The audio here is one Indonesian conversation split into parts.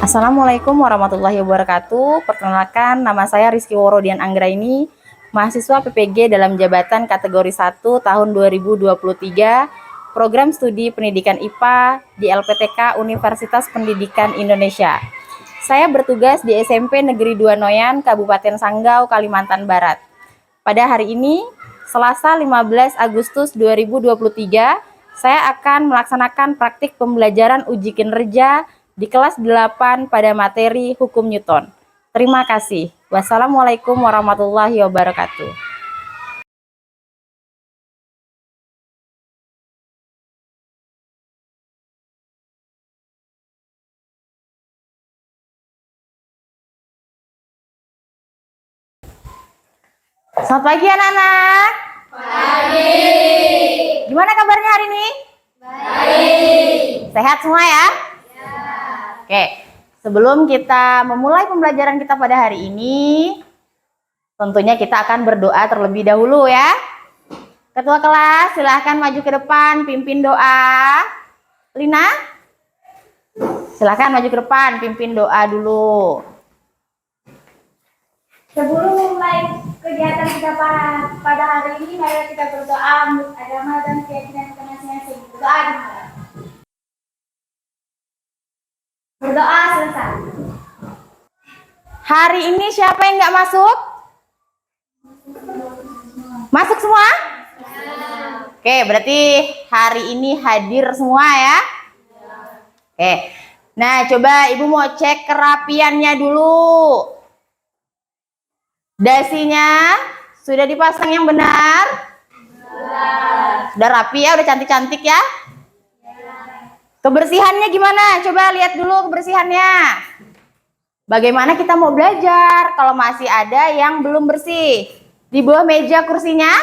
Assalamualaikum warahmatullahi wabarakatuh. Perkenalkan, nama saya Rizky Worodian Anggraini, mahasiswa PPG dalam jabatan kategori 1 tahun 2023, program studi pendidikan IPA di LPTK Universitas Pendidikan Indonesia. Saya bertugas di SMP Negeri 2 Noyan, Kabupaten Sanggau, Kalimantan Barat. Pada hari ini, Selasa 15 Agustus 2023, saya akan melaksanakan praktik pembelajaran uji kinerja di kelas 8 pada materi Hukum Newton. Terima kasih. Wassalamualaikum warahmatullahi wabarakatuh. Selamat pagi anak-anak. Pagi. Gimana kabarnya hari ini? Baik. Sehat semua ya? Ya. Oke, sebelum kita memulai pembelajaran kita pada hari ini, tentunya kita akan berdoa terlebih dahulu ya. Ketua kelas, silahkan maju ke depan, pimpin doa. Lina, silahkan maju ke depan, pimpin doa dulu. Sebelum memulai kegiatan kita pada hari ini, mari kita berdoa menurut agama dan keyakinan kita masing-masing. Berdoa dimulai. Berdoa selesai. Hari ini siapa yang nggak masuk? Masuk semua? Oke, berarti hari ini hadir semua ya? Oke, nah coba ibu mau cek kerapiannya dulu. Dasinya sudah dipasang yang benar? Sudah rapi ya, udah cantik-cantik ya? Kebersihannya gimana? Coba lihat dulu kebersihannya. Bagaimana kita mau belajar kalau masih ada yang belum bersih? Di bawah meja kursinya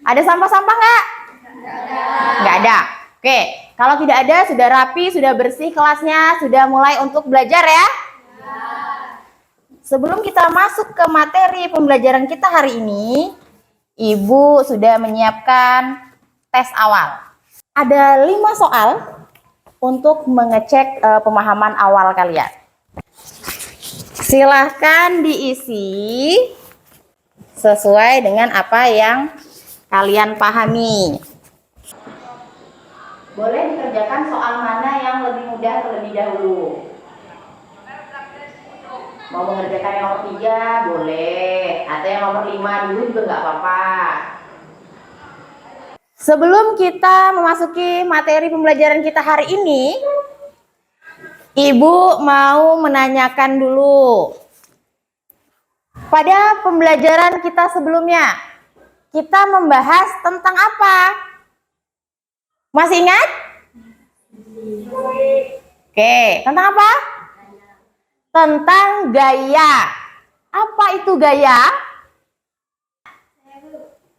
ada sampah-sampah nggak? Nggak ada. Oke, kalau tidak ada, sudah rapi, sudah bersih kelasnya, sudah mulai untuk belajar ya? Sebelum kita masuk ke materi pembelajaran kita hari ini, Ibu sudah menyiapkan tes awal. Ada 5 soal untuk mengecek pemahaman awal kalian. Silahkan diisi sesuai dengan apa yang kalian pahami. Boleh dikerjakan soal mana yang lebih mudah terlebih dahulu. Mau mengerjakan yang nomor 3 boleh, atau yang nomor 5 dulu juga nggak apa-apa. Sebelum kita memasuki materi pembelajaran kita hari ini, Ibu mau menanyakan dulu. Pada pembelajaran kita sebelumnya, kita membahas tentang apa? Masih ingat? Oke, tentang apa? Tentang gaya. Apa itu gaya?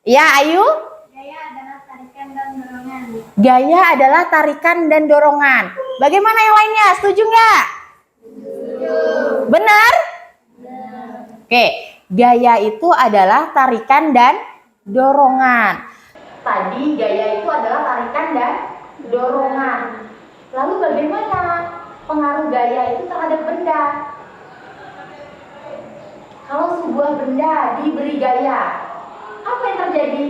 Ya, Ayu? Gaya adalah tarikan dan dorongan. Gaya adalah tarikan dan dorongan. Bagaimana yang lainnya? Setuju nggak? Benar? Oke, gaya itu adalah tarikan dan dorongan. Tadi gaya itu adalah tarikan dan dorongan. Lalu bagaimana pengaruh gaya itu terhadap benda? Kalau sebuah benda diberi gaya, apa yang terjadi?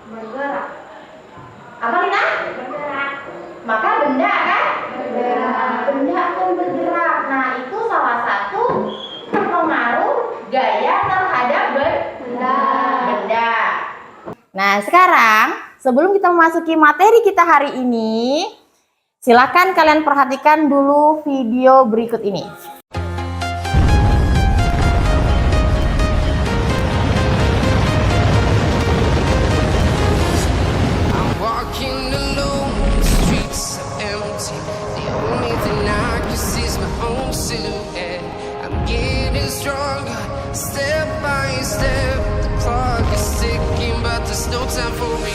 Bergerak. Apa Lina? Bergerak. Maka benda akan Bergerak. Benda akan bergerak. Nah, itu salah satu pengaruh gaya terhadap benda. Nah, sekarang sebelum kita memasuki materi kita hari ini, silakan kalian perhatikan dulu video berikut ini. Walking alone, the streets are empty. The only thing I can see is my own silhouette. I'm getting stronger, step by step. The clock is ticking, but there's no time for me.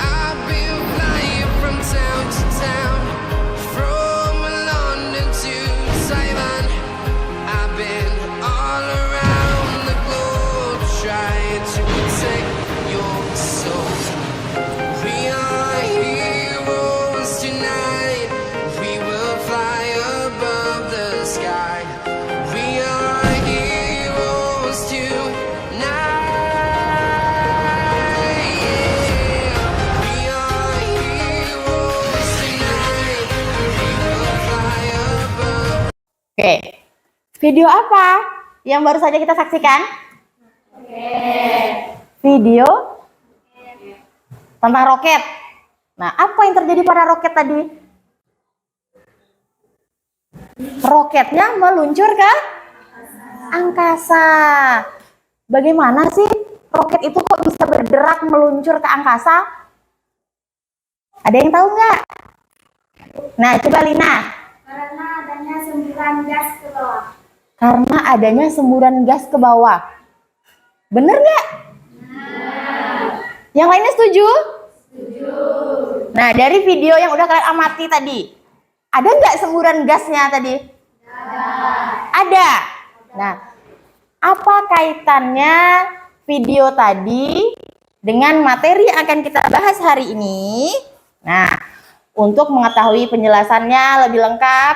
I've been flying from town to town, from London to Taiwan. I've been all around the globe, trying to protect your soul. We are heroes tonight. We will fly above. Oke. Video apa yang baru saja kita saksikan? Video tentang roket. Nah, apa yang terjadi pada roket tadi? Roketnya meluncur ke angkasa. Bagaimana sih roket itu kok bisa bergerak meluncur ke angkasa? Ada yang tahu nggak? Nah, coba Lina. Karena adanya semburan gas ke bawah. Karena adanya semburan gas ke bawah. Bener nggak? Yang lainnya setuju? Setuju. Nah, dari video yang udah kalian amati tadi, ada nggak semburan gasnya tadi? Ada. Nah, apa kaitannya video tadi dengan materi yang akan kita bahas hari ini? Nah, untuk mengetahui penjelasannya lebih lengkap,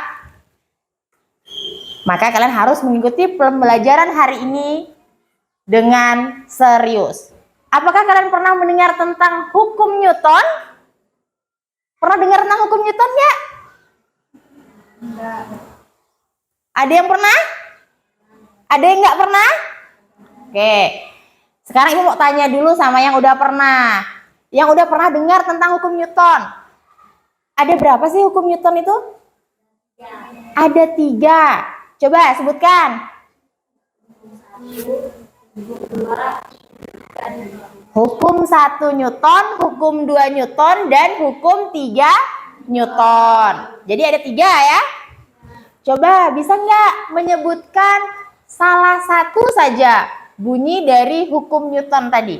maka kalian harus mengikuti pembelajaran hari ini dengan serius. Apakah kalian pernah mendengar tentang hukum Newton? Pernah dengar tentang hukum Newton nggak? Ada yang pernah? Ada yang nggak pernah? Oke. Sekarang Ibu mau tanya dulu sama yang udah pernah. Yang udah pernah dengar tentang hukum Newton. Ada berapa sih hukum Newton itu? Ada 3. Coba sebutkan. Hukum 1 Newton, hukum 2 Newton, dan hukum 3 Newton. Jadi ada 3 ya. Coba bisa nggak menyebutkan salah satu saja bunyi dari hukum Newton tadi?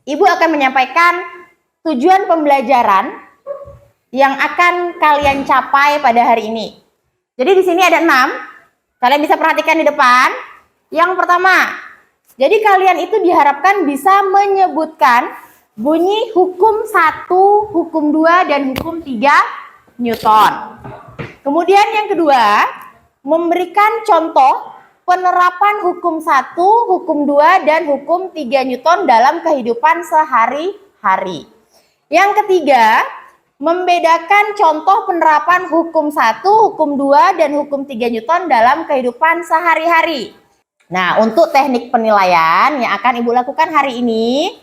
Ibu akan menyampaikan tujuan pembelajaran yang akan kalian capai pada hari ini. Jadi di sini ada 6. Kalian bisa perhatikan di depan. Yang pertama, jadi kalian itu diharapkan bisa menyebutkan bunyi hukum 1, hukum 2, dan hukum 3 Newton. Kemudian yang kedua, memberikan contoh penerapan hukum 1, hukum 2, dan hukum 3 Newton dalam kehidupan sehari-hari. Yang ketiga, membedakan contoh penerapan hukum 1, hukum 2, dan hukum 3 Newton dalam kehidupan sehari-hari. Nah, untuk teknik penilaian yang akan Ibu lakukan hari ini,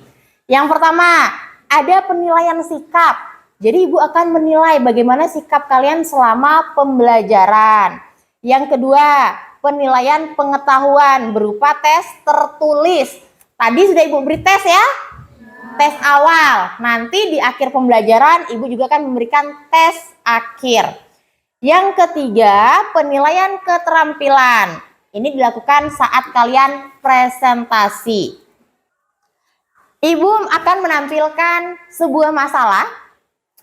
yang pertama, ada penilaian sikap. Jadi Ibu akan menilai bagaimana sikap kalian selama pembelajaran. Yang kedua, penilaian pengetahuan berupa tes tertulis. Tadi sudah Ibu beri tes ya? Tes awal. Nanti di akhir pembelajaran Ibu juga akan memberikan tes akhir. Yang ketiga, penilaian keterampilan. Ini dilakukan saat kalian presentasi. Ibu akan menampilkan sebuah masalah.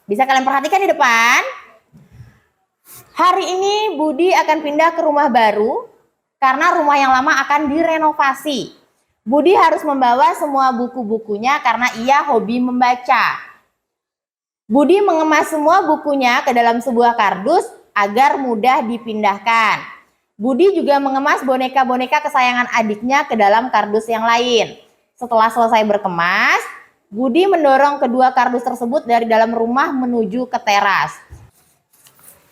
Bisa kalian perhatikan di depan. Hari ini Budi akan pindah ke rumah baru karena rumah yang lama akan direnovasi. Budi harus membawa semua buku-bukunya karena ia hobi membaca. Budi mengemas semua bukunya ke dalam sebuah kardus agar mudah dipindahkan. Budi juga mengemas boneka-boneka kesayangan adiknya ke dalam kardus yang lain. Setelah selesai berkemas, Budi mendorong kedua kardus tersebut dari dalam rumah menuju ke teras.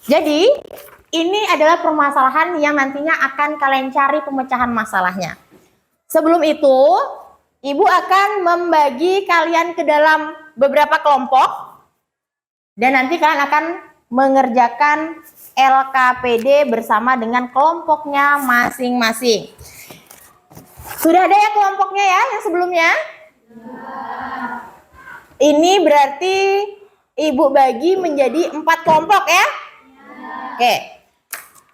Jadi, ini adalah permasalahan yang nantinya akan kalian cari pemecahan masalahnya. Sebelum itu, Ibu akan membagi kalian ke dalam beberapa kelompok. Dan nanti kalian akan mengerjakan LKPD bersama dengan kelompoknya masing-masing. Sudah ada ya kelompoknya ya yang sebelumnya? Ini berarti Ibu bagi menjadi 4 kelompok ya? Oke.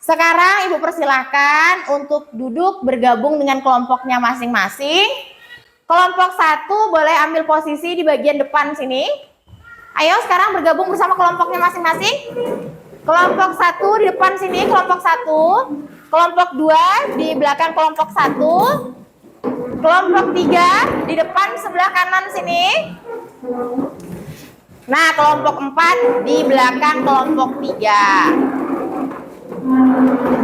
Sekarang Ibu persilahkan untuk duduk bergabung dengan kelompoknya masing-masing. Kelompok 1 boleh ambil posisi di bagian depan sini. Ayo sekarang bergabung bersama kelompoknya masing-masing. Kelompok 1 di depan sini, kelompok 1. Kelompok 2 di belakang kelompok 1. Kelompok 3 di depan sebelah kanan sini. Nah, kelompok 4 di belakang kelompok 3.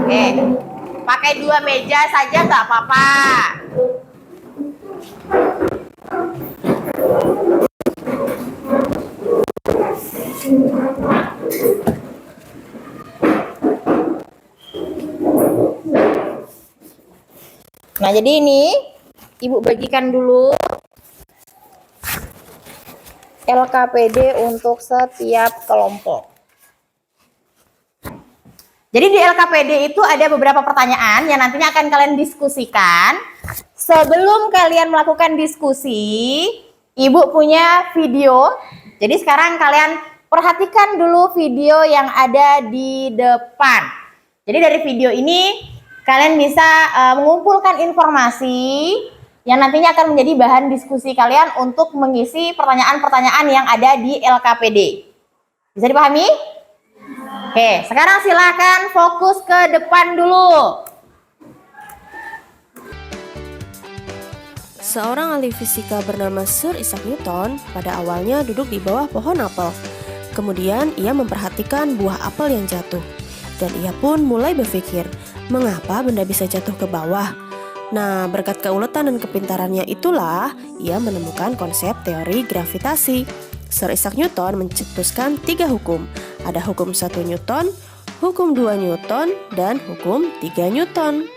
Oke, pakai 2 meja saja nggak apa-apa. Nah, jadi ini Ibu bagikan dulu LKPD untuk setiap kelompok. Jadi di LKPD itu ada beberapa pertanyaan yang nantinya akan kalian diskusikan. Sebelum kalian melakukan diskusi, Ibu punya video. Jadi sekarang kalian perhatikan dulu video yang ada di depan. Jadi dari video ini kalian bisa mengumpulkan informasi yang nantinya akan menjadi bahan diskusi kalian untuk mengisi pertanyaan-pertanyaan yang ada di LKPD. Bisa dipahami? Oke, sekarang silakan fokus ke depan dulu. Seorang ahli fisika bernama Sir Isaac Newton pada awalnya duduk di bawah pohon apel. Kemudian ia memperhatikan buah apel yang jatuh. Dan ia pun mulai berpikir, mengapa benda bisa jatuh ke bawah? Nah, berkat keuletan dan kepintarannya itulah ia menemukan konsep teori gravitasi. Sir Isaac Newton mencetuskan 3 hukum. Ada hukum 1 Newton, hukum 2 Newton, dan hukum 3 Newton.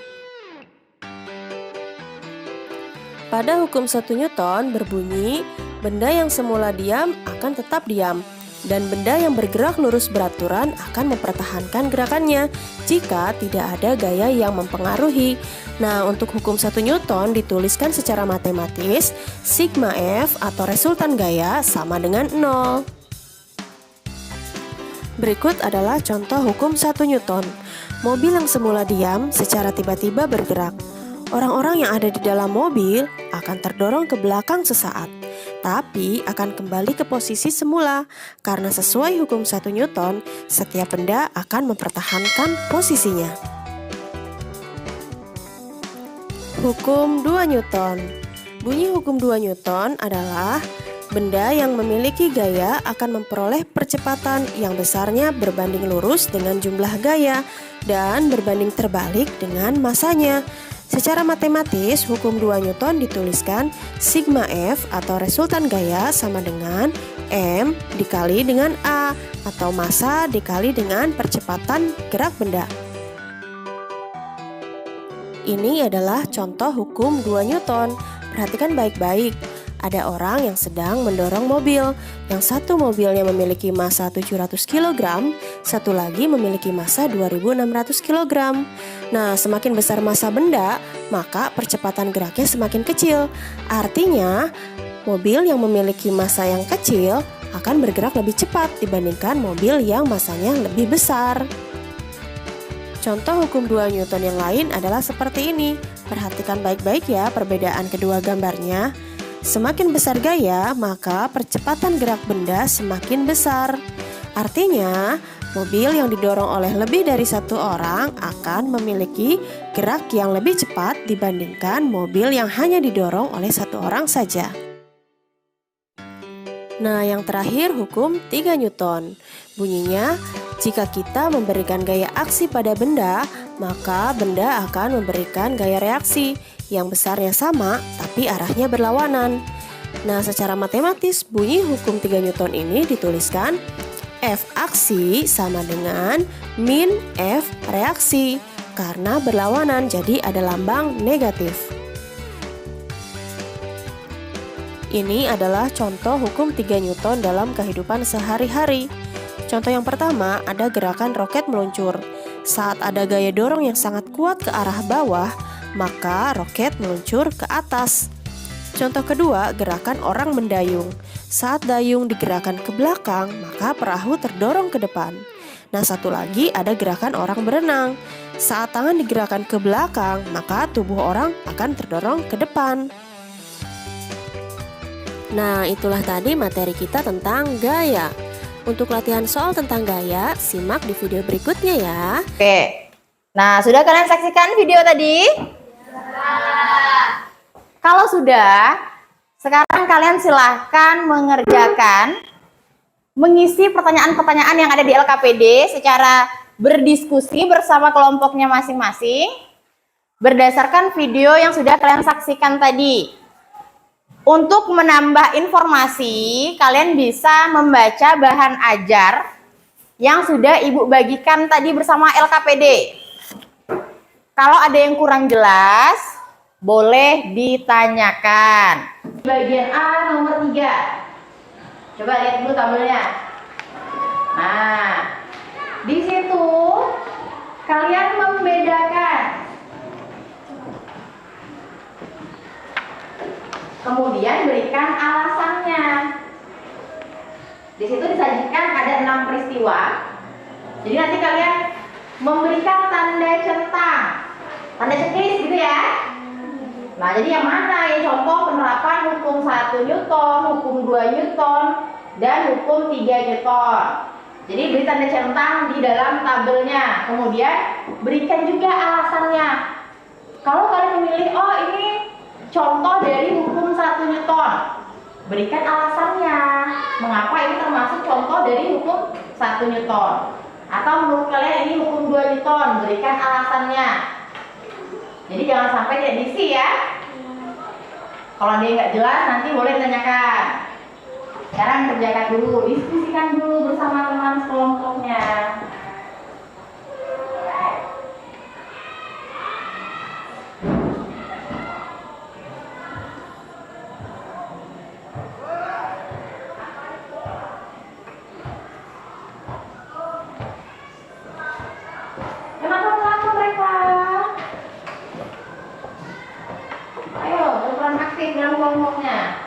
Pada hukum 1 Newton berbunyi, benda yang semula diam akan tetap diam, dan benda yang bergerak lurus beraturan akan mempertahankan gerakannya jika tidak ada gaya yang mempengaruhi. Nah, untuk hukum 1 Newton dituliskan secara matematis, sigma F atau resultan gaya sama dengan 0. Berikut adalah contoh hukum 1 Newton. Mobil yang semula diam secara tiba-tiba bergerak. Orang-orang yang ada di dalam mobil akan terdorong ke belakang sesaat, tapi akan kembali ke posisi semula karena sesuai hukum 1 Newton, setiap benda akan mempertahankan posisinya. Hukum 2 Newton. Bunyi hukum 2 Newton adalah benda yang memiliki gaya akan memperoleh percepatan yang besarnya berbanding lurus dengan jumlah gaya dan berbanding terbalik dengan masanya. Secara matematis, hukum 2 Newton dituliskan sigma F atau resultan gaya sama dengan M dikali dengan A atau massa dikali dengan percepatan gerak benda. Ini adalah contoh hukum 2 Newton. Perhatikan baik-baik. Ada orang yang sedang mendorong mobil. Yang satu mobilnya memiliki massa 700 kg, satu lagi memiliki massa 2600 kg. Nah, semakin besar massa benda, maka percepatan geraknya semakin kecil. Artinya, mobil yang memiliki massa yang kecil akan bergerak lebih cepat dibandingkan mobil yang massanya lebih besar. Contoh hukum 2 Newton yang lain adalah seperti ini. Perhatikan baik-baik ya perbedaan kedua gambarnya. Semakin besar gaya, maka percepatan gerak benda semakin besar. Artinya, mobil yang didorong oleh lebih dari satu orang akan memiliki gerak yang lebih cepat dibandingkan mobil yang hanya didorong oleh satu orang saja. Nah, yang terakhir hukum 3 Newton. Bunyinya, jika kita memberikan gaya aksi pada benda, maka benda akan memberikan gaya reaksi yang besarnya sama tapi arahnya berlawanan. Nah, secara matematis bunyi hukum 3 Newton ini dituliskan F aksi sama dengan min F reaksi. Karena berlawanan jadi ada lambang negatif. Ini adalah contoh hukum 3 Newton dalam kehidupan sehari-hari. Contoh yang pertama, ada gerakan roket meluncur. Saat ada gaya dorong yang sangat kuat ke arah bawah, maka roket meluncur ke atas. Contoh kedua, gerakan orang mendayung. Saat dayung digerakkan ke belakang, maka perahu terdorong ke depan. Nah, satu lagi ada gerakan orang berenang. Saat tangan digerakkan ke belakang, maka tubuh orang akan terdorong ke depan. Nah, itulah tadi materi kita tentang gaya. Untuk latihan soal tentang gaya, simak di video berikutnya ya. Oke. Nah, sudah kalian saksikan video tadi? Kalau sudah, sekarang kalian silahkan mengerjakan mengisi pertanyaan-pertanyaan yang ada di LKPD secara berdiskusi bersama kelompoknya masing-masing berdasarkan video yang sudah kalian saksikan tadi. Untuk menambah informasi, kalian bisa membaca bahan ajar yang sudah Ibu bagikan tadi bersama LKPD. Kalau ada yang kurang jelas, boleh ditanyakan. Bagian A nomor 3. Coba lihat dulu tabelnya. Nah, di situ kalian membedakan. Kemudian berikan alasannya. Di situ disajikan ada 6 peristiwa. Jadi nanti kalian memberikan tanda centang, tanda checklist gitu ya. Nah, jadi yang mana ya contoh penerapan hukum 1 Newton, hukum 2 Newton, dan hukum 3 Newton. Jadi beri tanda centang di dalam tabelnya. Kemudian berikan juga alasannya. Kalau kalian memilih, oh ini contoh dari hukum 1 Newton, berikan alasannya. Mengapa ini termasuk contoh dari hukum 1 Newton. Atau menurut kalian ini hukum 2 Newton, berikan alasannya. Jadi jangan sampai tidak diisi ya. Kalau dia nggak jelas nanti boleh tanyakan. Sekarang kerjakan dulu, diskusikan dulu bersama teman sekelompoknya. Kenapa melakukan mereka? Ayo berperan aktif dalam kelompoknya.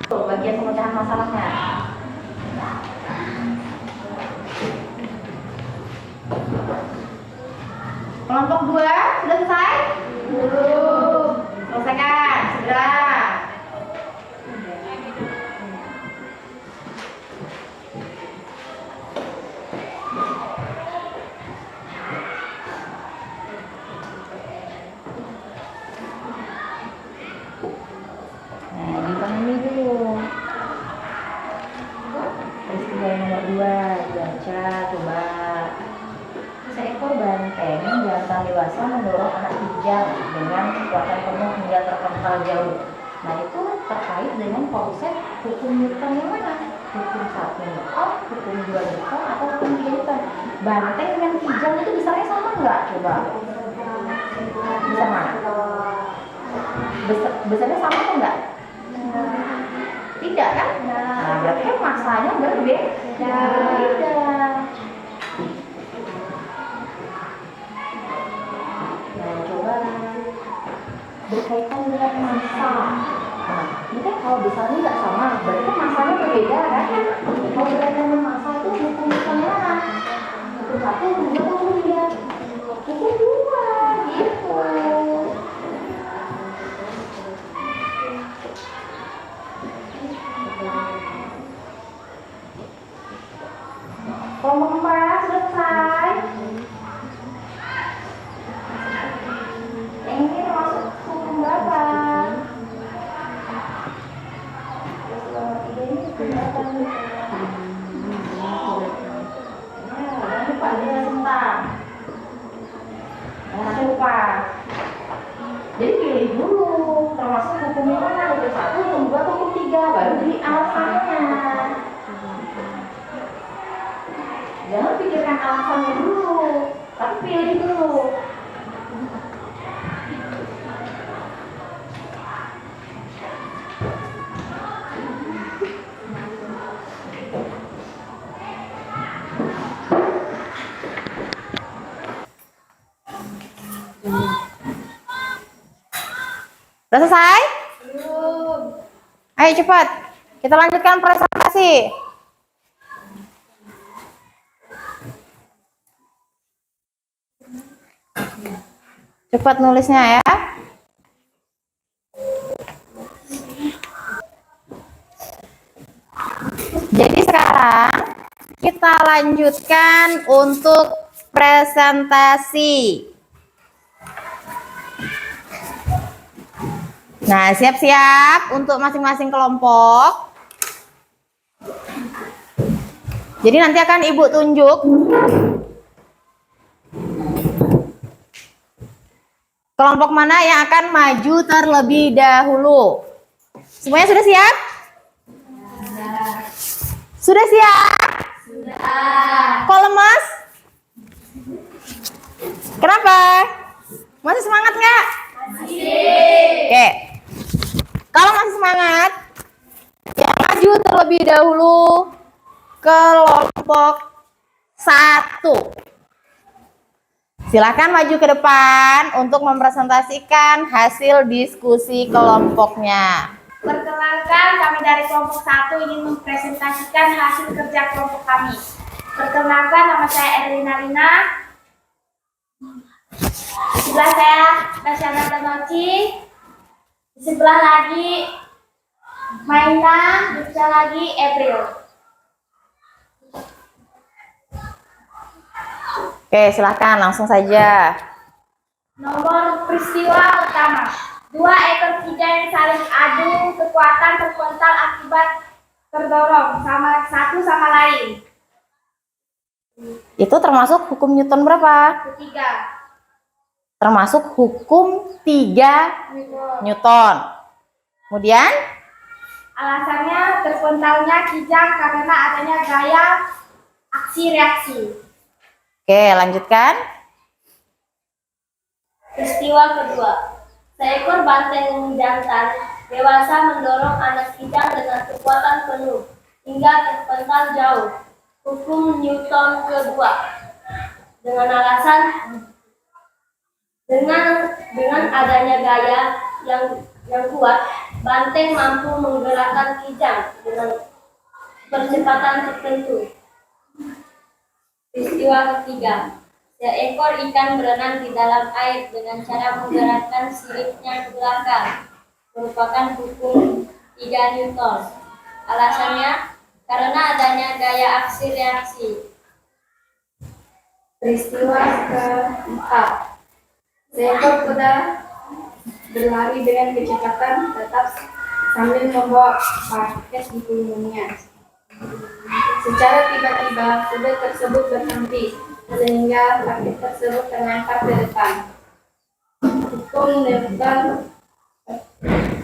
Tuh, bagian pemecahan masalahnya. Kelompok 2 sudah selesai? Belum. Selesaikan, segera. Nah, dipahami dulu. Peristiwa yang nomor 2 dibaca, coba. Seekor banteng jantan dewasa mendorong anak kijang dengan kekuatan penuh hingga terpental jauh. Nah, itu terkait dengan konsep hukum Newton yang mana? Hukum 1 Newton, hukum 2 Newton, atau hukum 3 Newton. Banteng dengan kijang itu besarnya sama nggak? Coba. Sama. Besarnya sama atau enggak? Tidak kan? Nah, berarti kan masanya berbeda. Nah, coba berkaitan dengan masa. Nah, ini kan kalau besarnya nggak sama, berarti kan masanya berbeda kan? Kalau berkaitan dengan masa itu hukum mana? Hukum 1, hukum 2, hukum 3. Hukum 2, gitu. Kelompok 4 selesai. Yang ini termasuk hukum berapa? Terus nomor 3 ini hukum berapa? Jangan lupa dia tentang. Jangan lupa. Jadi pilih dulu termasuk hukumnya mana? Hukum 1, hukum 2, hukum 3, baru di alasannya. Jangan pikirkan alasannya dulu, tapi pilih dulu. Udah selesai? Belum. Ayo cepat, kita lanjutkan presentasi. Cepat nulisnya ya. Jadi sekarang kita lanjutkan untuk presentasi. Nah, siap-siap untuk masing-masing kelompok. Jadi nanti akan Ibu tunjuk kelompok mana yang akan maju terlebih dahulu. Semuanya sudah siap? Sudah siap? Sudah. Kok lemas? Kenapa? Masih semangat nggak? Masih. Oke. Kalau masih semangat, yang maju terlebih dahulu kelompok 1. Silakan maju ke depan untuk mempresentasikan hasil diskusi kelompoknya. Perkenalkan, kami dari kelompok 1 ingin mempresentasikan hasil kerja kelompok kami. Perkenalkan, nama saya Erlina Lina. Di sebelah saya Nasyana Tanoci. Di sebelah lagi Maina, di sebelah lagi April. Oke, silakan langsung saja. Nomor peristiwa utama. 2 ekor kuda yang saling adu kekuatan terpental akibat terdorong satu sama lain. Itu termasuk hukum Newton berapa? Ketiga. Termasuk hukum 3 Newton. Kemudian, Alasannya terpentalnya kijang karena adanya gaya aksi-reaksi. oke, lanjutkan. Peristiwa kedua. Seekor banteng jantan dewasa mendorong anak kijang dengan kekuatan penuh hingga terpental jauh. Hukum Newton kedua. Dengan alasan dengan adanya gaya yang kuat, banteng mampu menggerakkan kijang dengan percepatan tertentu. Peristiwa ketiga. Seekor ikan berenang di dalam air dengan cara menggerakkan siripnya ke belakang. Merupakan hukum 3 Newton. Alasannya karena adanya gaya aksi-reaksi. Peristiwa keempat. Seekor kuda berlari dengan kecepatan tetap sambil membawa paket di punggungnya. Secara tiba-tiba kuda tersebut berhenti sehingga paket tersebut terlempar ke depan. Hukum Newton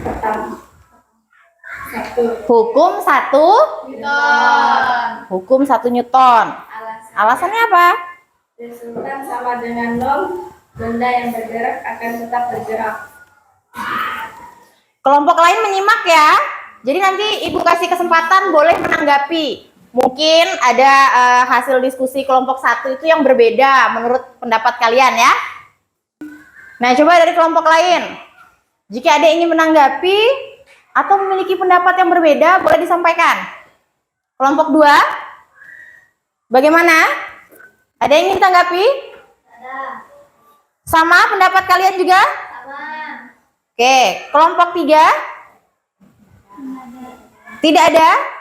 pertama. 1. Hukum 1 Newton. Hukum 1 Newton. Alasannya apa? Resultan sama dengan nol, benda yang bergerak akan tetap bergerak. Kelompok lain menyimak ya. Jadi nanti Ibu kasih kesempatan boleh menanggapi. Mungkin ada hasil diskusi kelompok 1 itu yang berbeda menurut pendapat kalian ya. Nah, coba dari kelompok lain. Jika ada yang ingin menanggapi atau memiliki pendapat yang berbeda, boleh disampaikan. Kelompok 2, bagaimana? Ada yang ingin tanggapi? Ada. Sama pendapat kalian juga? Sama. Oke, kelompok 3? Tidak ada?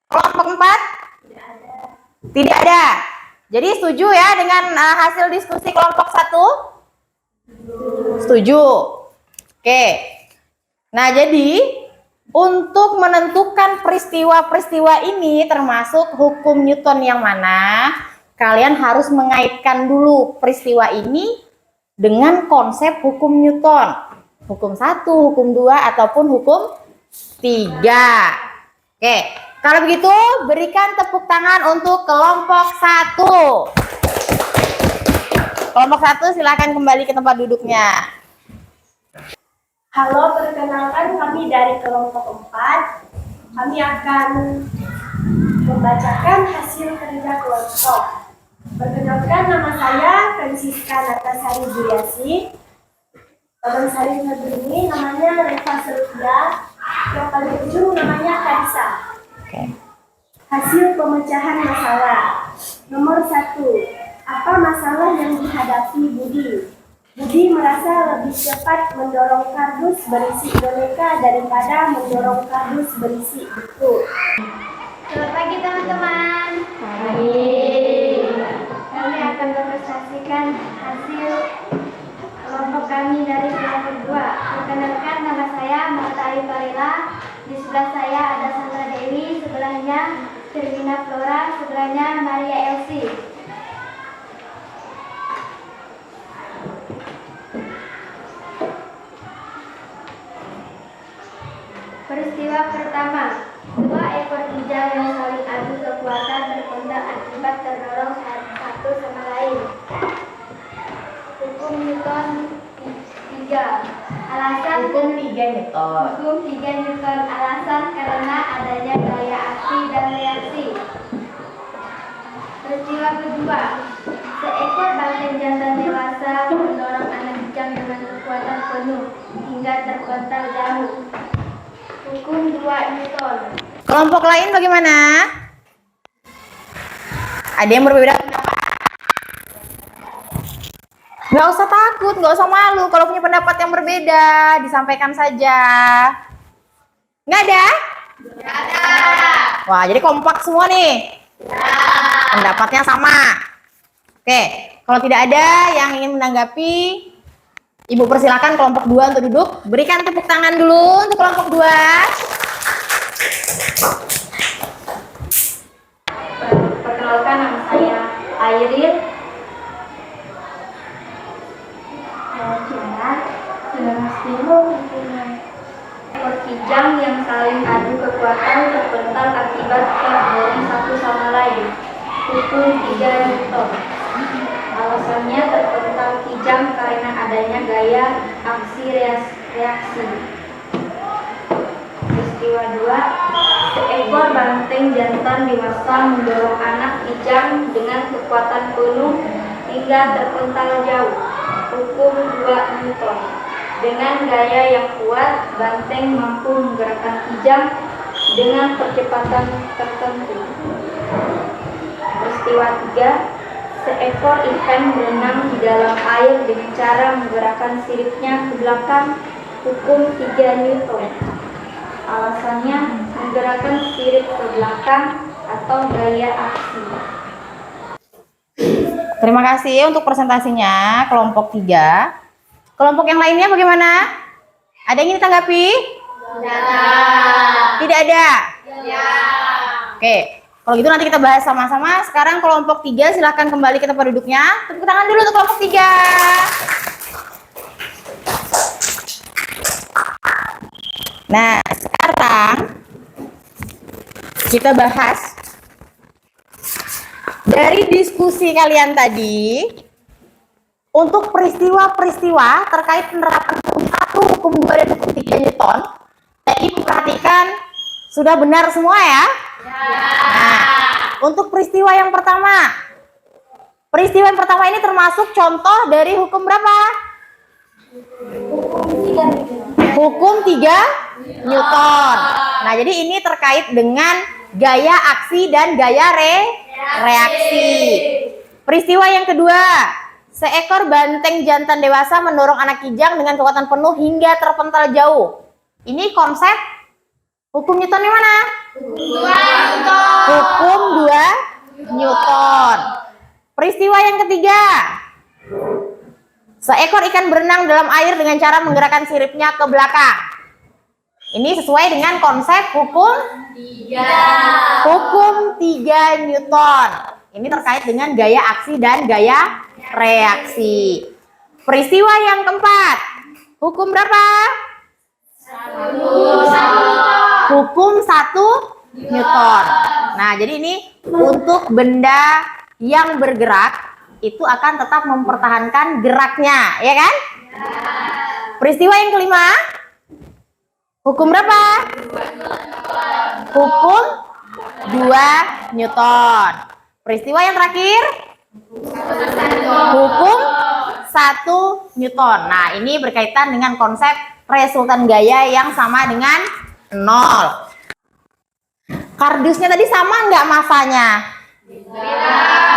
Kelompok 4? Tidak ada. Jadi setuju ya dengan hasil diskusi kelompok 1? Setuju. Oke. Nah, jadi untuk menentukan peristiwa-peristiwa ini termasuk hukum Newton yang mana, kalian harus mengaitkan dulu peristiwa ini dengan konsep hukum Newton. Hukum 1, hukum 2, ataupun hukum 3. Oke, kalau begitu berikan tepuk tangan untuk kelompok 1. Kelompok 1 silakan kembali ke tempat duduknya. Halo, perkenalkan kami dari kelompok 4. Kami akan membacakan hasil kerja kelompok. Perkenalkan, nama saya Francisca Natasari Juyasi. Teman saya ini namanya Reva Serutia. Yang paling ujung namanya Karisa. Oke. Hasil pemecahan masalah. Nomor 1. Apa masalah yang dihadapi Budi? Budi merasa lebih cepat mendorong kardus berisi boneka daripada mendorong kardus berisi buku. Selamat pagi teman-teman. Kami akan mempresentasikan hasil kelompok kami dari kelompok 2. Perkenalkan, nama saya mendorong satu sama lain. Hukum Newton 3. Hukum 3 Newton. Hukum 3 Newton. Alasan karena adanya gaya aksi dan reaksi. Peristiwa kedua. Seekor banteng jantan dewasa mendorong anak kijang dengan kekuatan penuh hingga terpental jauh. Hukum 2 Newton. Kelompok lain bagaimana? Ada yang berbeda pendapat? Nggak usah takut, nggak usah malu. Kalau punya pendapat yang berbeda, disampaikan saja. Nggak ada? Nggak ada. Wah, jadi kompak semua nih. Pendapatnya sama. Oke, kalau tidak ada yang ingin menanggapi, Ibu persilakan kelompok 2 untuk duduk. Berikan tepuk tangan dulu untuk kelompok 2. Perkenalkan, nama saya Airil. Ekor kijang yang saling adu kekuatan terpental akibat dari satu sama lain. Hukum 3 Newton. Alasannya terpental kijang karena adanya gaya aksi reaksi. Peristiwa 2. Seekor banteng jantan dewasa mendorong anak kijang dengan kekuatan penuh hingga terpental jauh. Hukum 2 Newton. Dengan gaya yang kuat, banteng mampu menggerakkan kijang dengan percepatan tertentu. Peristiwa 3. Seekor ikan berenang di dalam air dengan cara menggerakkan siripnya ke belakang. Hukum 3 Newton. Alasannya menggerakkan sirip ke belakang atau gaya aksi. Terima kasih untuk presentasinya kelompok 3. Kelompok yang lainnya bagaimana? Ada yang ingin ditanggapi? Tidak ada? Ya. Oke, kalau gitu nanti kita bahas sama-sama. Sekarang kelompok 3 silahkan kembali ke tempat duduknya. Tepuk tangan dulu untuk kelompok 3. Nah, sekarang kita bahas dari diskusi kalian tadi. Untuk peristiwa-peristiwa terkait penerapan hukum 1, hukum 2, dan hukum 3 Newton, tadi perhatikan sudah benar semua ya? Nah, untuk peristiwa yang pertama. Peristiwa yang pertama ini termasuk contoh dari hukum berapa? Hukum 3 Newton. Nah, jadi ini terkait dengan gaya aksi dan gaya reaksi. Peristiwa yang kedua. Seekor banteng jantan dewasa mendorong anak kijang dengan kekuatan penuh hingga terpental jauh. Ini konsep hukum Newton yang mana? Hukum 2 Newton. Peristiwa yang ketiga. Seekor ikan berenang dalam air dengan cara menggerakkan siripnya ke belakang. Ini sesuai dengan konsep hukum 3 Newton. Ini terkait dengan gaya aksi dan gaya reaksi. Peristiwa yang keempat. Hukum berapa? Hukum 1 Newton. Nah, jadi ini untuk benda yang bergerak itu akan tetap mempertahankan geraknya, ya kan? Peristiwa yang kelima. Hukum berapa? Hukum 2 Newton. Peristiwa yang terakhir. Hukum 1 Newton. Nah, ini berkaitan dengan konsep resultan gaya yang sama dengan 0. Kardusnya tadi sama nggak masanya?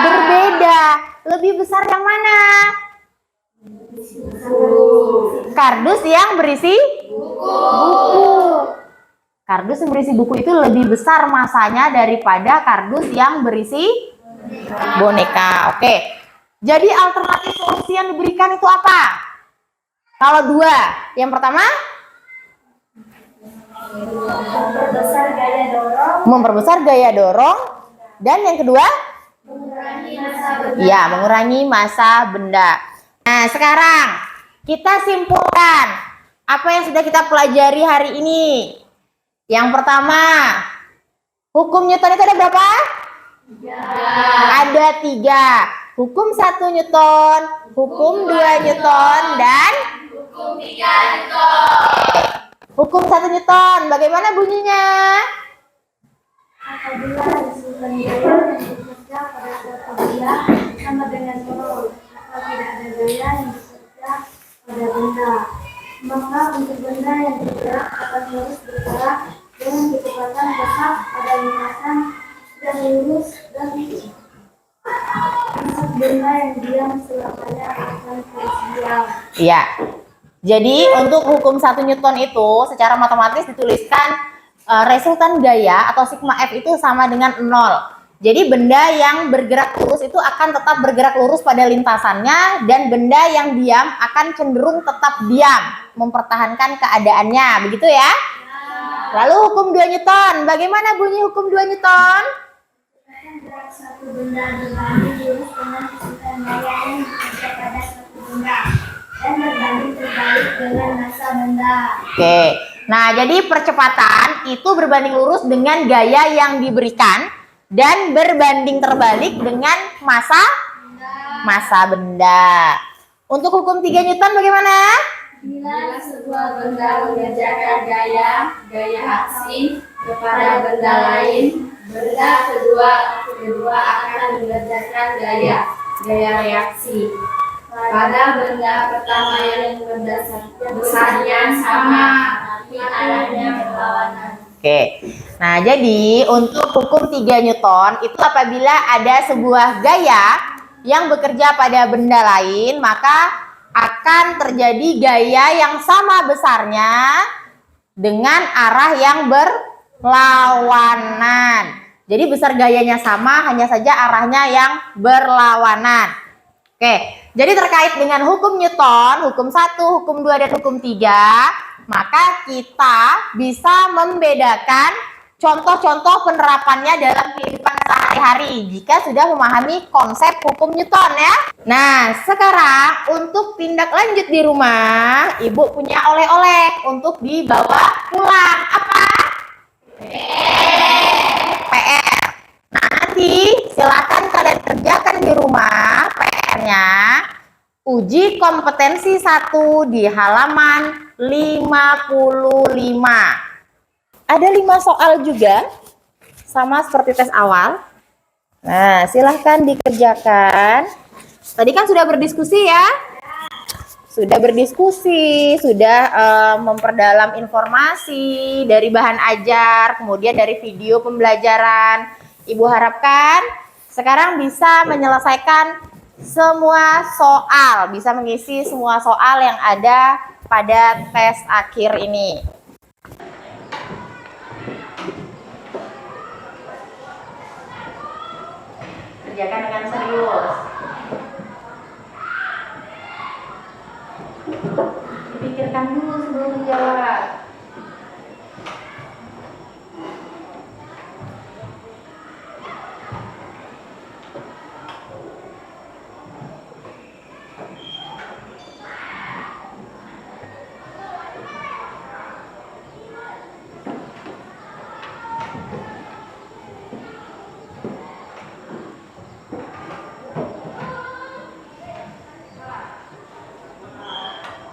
Berbeda. Lebih besar yang mana? Kardus yang berisi buku. Kardus yang berisi buku itu lebih besar masanya daripada kardus yang berisi boneka. Oke. Jadi alternatif solusi yang diberikan itu apa? Kalau 2. Yang pertama, memperbesar gaya dorong. Dan yang kedua, mengurangi massa benda. Nah, sekarang kita simpulkan apa yang sudah kita pelajari hari ini. Yang pertama, hukum Newton itu ada berapa? Ada ada 3. Hukum 1 Newton, hukum 2 Newton, dan hukum 3 Newton. Hukum 1 Newton, bagaimana bunyinya? Apabila resultan gaya yang bekerja pada suatu benda sama dengan nol, atau tidak ada gaya yang bekerja pada benda, maka untuk benda yang bergerak akan harus bergerak dengan kecepatan besar pada lintasan dan lurus, dan untuk benda yang diam selamanya akan terus diam. Iya. Jadi untuk hukum 1 Newton itu secara matematis dituliskan resultan gaya atau sigma F itu sama dengan 0. Jadi benda yang bergerak lurus itu akan tetap bergerak lurus pada lintasannya, dan benda yang diam akan cenderung tetap diam, mempertahankan keadaannya, begitu ya? Lalu hukum 2 Newton, bagaimana bunyi hukum 2 Newton? Gerak satu benda berbanding lurus dengan kecepatan gaya yang bekerja pada suatu benda dan berbanding terbalik dengan massa benda. Oke. Nah, jadi percepatan itu berbanding lurus dengan gaya yang diberikan dan berbanding terbalik dengan massa benda. Untuk hukum 3 Newton bagaimana? Bila sebuah benda mengerjakan gaya aksi kepada benda lain, benda kedua akan mengerjakan gaya reaksi pada benda pertama yang besarnya sama, tapi arahnya berlawanan. Oke. Nah, jadi untuk hukum 3 Newton itu apabila ada sebuah gaya yang bekerja pada benda lain, maka akan terjadi gaya yang sama besarnya dengan arah yang berlawanan. Jadi besar gayanya sama, hanya saja arahnya yang berlawanan. Oke, jadi terkait dengan hukum Newton, hukum 1, hukum 2, dan hukum 3, maka kita bisa membedakan contoh-contoh penerapannya dalam kehidupan sehari-hari jika sudah memahami konsep hukum Newton ya. Nah, sekarang untuk tindak lanjut di rumah, Ibu punya oleh-oleh untuk dibawa pulang. Apa? PR. Nah, nanti silakan kalian kerjakan di rumah PR-nya. Uji kompetensi 1 di halaman 55. Ada 5 soal juga, sama seperti tes awal. Nah, silahkan dikerjakan. Tadi kan sudah berdiskusi ya? Sudah berdiskusi, sudah memperdalam informasi dari bahan ajar, kemudian dari video pembelajaran. Ibu harapkan sekarang bisa menyelesaikan semua soal, bisa mengisi semua soal yang ada pada tes akhir ini. Kerjakan dengan serius. Pikirkan dulu sebelum menjawab.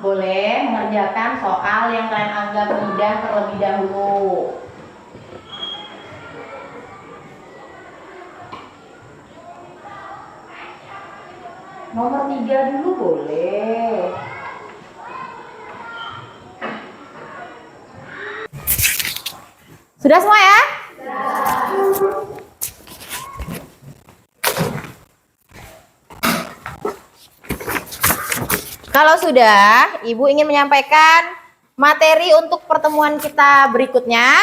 Boleh mengerjakan soal yang kalian anggap mudah terlebih dahulu. Nomor 3 dulu boleh. Sudah semua ya? Kalau sudah, Ibu ingin menyampaikan materi untuk pertemuan kita berikutnya,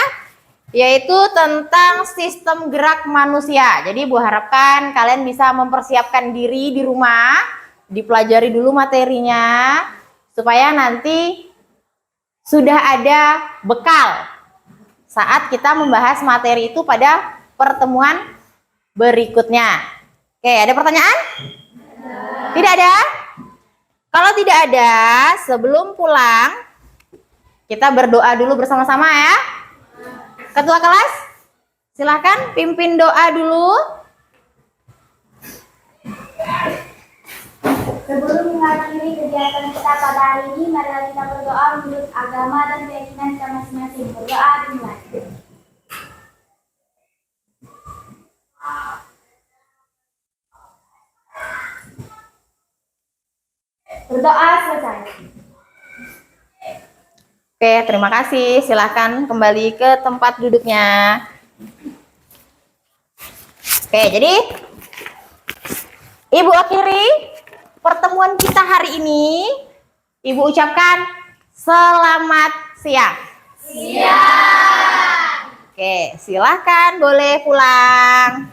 yaitu tentang sistem gerak manusia. Jadi Ibu harapkan kalian bisa mempersiapkan diri di rumah, dipelajari dulu materinya, supaya nanti sudah ada bekal saat kita membahas materi itu pada pertemuan berikutnya. Oke, ada pertanyaan? Tidak ada? Kalau tidak ada, sebelum pulang, kita berdoa dulu bersama-sama ya. Ketua kelas, silakan pimpin doa dulu. mengakhiri kegiatan kita pada hari ini, marilah kita berdoa menurut agama dan keyakinan kita masing-masing. Berdoa dimulai. Berdoa selesai. Oke, terima kasih. Silakan kembali ke tempat duduknya. Oke, jadi Ibu akhiri pertemuan kita hari ini. Ibu ucapkan selamat siang. Siang. Oke, silakan boleh pulang.